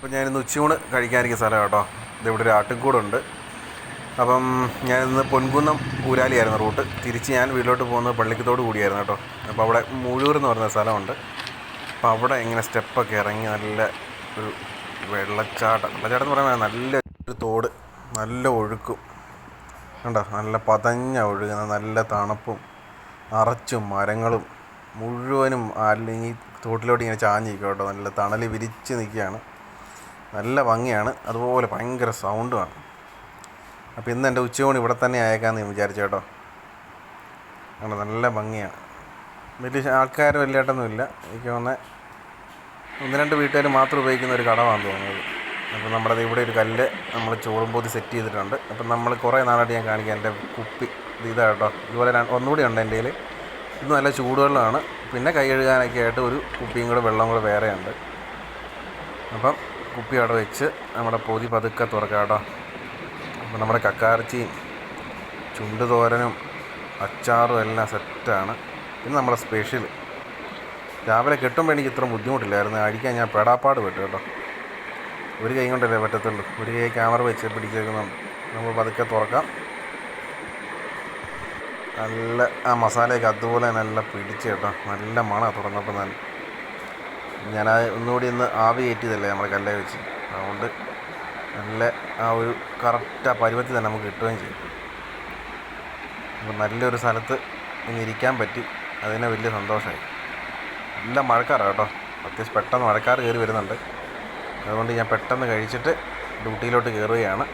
അപ്പോൾ ഞാനിന്ന് ഉച്ചയൂണ് കഴിക്കാനിരിക്കുന്ന സ്ഥലം കേട്ടോ. ഇതിവിടെ ഒരു ആട്ടിൻകൂടുണ്ട്. അപ്പം ഞാനിന്ന് പൊൻകുന്നം ഊരാലിയായിരുന്നു റൂട്ട്. തിരിച്ച് ഞാൻ വീട്ടിലോട്ട് പോകുന്നത് പള്ളിക്കത്തോട് കൂടിയായിരുന്നു കേട്ടോ. അപ്പോൾ അവിടെ മൂഴൂർ എന്ന് പറയുന്ന സ്ഥലമുണ്ട്. അപ്പോൾ അവിടെ ഇങ്ങനെ സ്റ്റെപ്പൊക്കെ ഇറങ്ങി നല്ല ഒരു വെള്ളച്ചാട്ടം എന്ന് പറയുമ്പോൾ നല്ല ഒരു തോട്, നല്ല ഒഴുക്കും കണ്ടോ, നല്ല പതഞ്ഞ ഒഴുകുന്ന നല്ല തണുപ്പും നിറച്ചും മരങ്ങളും മുഴുവനും ഈ തോട്ടിലോട്ട് ഇങ്ങനെ ചാഞ്ഞിരിക്കും കേട്ടോ. നല്ല തണൽ വിരിച്ച് നിൽക്കുകയാണ്, നല്ല ഭംഗിയാണ്, അതുപോലെ ഭയങ്കര സൗണ്ടുമാണ്. അപ്പോൾ ഇന്ന് എൻ്റെ ഉച്ചയൂണ് ഇവിടെ തന്നെ ആയേക്കാമെന്ന് വിചാരിച്ചു കേട്ടോ. കണ്ടോ, നല്ല ഭംഗിയാണ്. വലിയ ആൾക്കാർ വലിയായിട്ടൊന്നുമില്ല. എനിക്ക് തോന്നുന്നത് 1-2 വീട്ടുകാർ മാത്രം ഉപയോഗിക്കുന്ന ഒരു കടമാണെന്ന് തോന്നുന്നത്. അപ്പോൾ നമ്മുടെ ഇവിടെ ഒരു കല്ല് നമ്മൾ ചോറും പൊതി സെറ്റ് ചെയ്തിട്ടുണ്ട്. അപ്പം നമ്മൾ കുറേ നാളായിട്ട് ഞാൻ കാണിക്കാം എൻ്റെ കുപ്പി ഇതാ കേട്ടോ. ഇതുപോലെ ഒന്നുകൂടി ഉണ്ട് എൻ്റെ കയ്യിൽ. ഇത് നല്ല ചൂടുവെള്ളമാണ്. പിന്നെ കൈ കഴുകാനൊക്കെ ആയിട്ട് ഒരു കുപ്പിയും കൂടെ വെള്ളം കൂടെ വേറെ ഉണ്ട്. അപ്പം കുപ്പി അവിടെ വെച്ച് നമ്മുടെ പൊതി പതുക്കെ തുറക്കാം കേട്ടോ. അപ്പോൾ നമ്മുടെ കക്കാർച്ചിയും ചുണ്ട് തോരനും അച്ചാറും എല്ലാം സെറ്റാണ്. പിന്നെ നമ്മുടെ സ്പെഷ്യൽ രാവിലെ കെട്ടുമ്പോൾ എനിക്ക് ഇത്ര ബുദ്ധിമുട്ടില്ലായിരുന്നു. അടിക്കാൻ ഞാൻ പെടാപ്പാട് പെട്ടു കേട്ടോ. ഒരു കൈ കൊണ്ടല്ലേ പറ്റത്തുള്ളൂ, ഒരു കൈ ക്യാമറ വെച്ച് പിടിച്ചേക്കുന്നുണ്ട്. നമ്മൾ പതുക്കെ തുറക്കാം. നല്ല ആ മസാലയൊക്കെ അതുപോലെ നല്ല പിടിച്ച് കേട്ടോ. നല്ല മണം തുറന്നപ്പോൾ തന്നെ. ഞാൻ ഒന്നുകൂടി ആവി കയറ്റിയതല്ലേ നമ്മുടെ കല്ലേ വെച്ച്, അതുകൊണ്ട് നല്ല ആ ഒരു കറക്റ്റ് ആ പരുവത്തിൽ തന്നെ നമുക്ക് കിട്ടുകയും ചെയ്യും. അപ്പോൾ നല്ലൊരു സ്ഥലത്ത് ഇനി ഇരിക്കാൻ പറ്റി, അതിനെ വലിയ സന്തോഷമായി. നല്ല മഴക്കാറാണ് കേട്ടോ. അത്യാവശ്യം പെട്ടെന്ന് മഴക്കാർ കയറി വരുന്നുണ്ട്. അതുകൊണ്ട് ഞാൻ പെട്ടെന്ന് കഴിച്ചിട്ട് ഡ്യൂട്ടിയിലോട്ട് കയറുകയാണ്.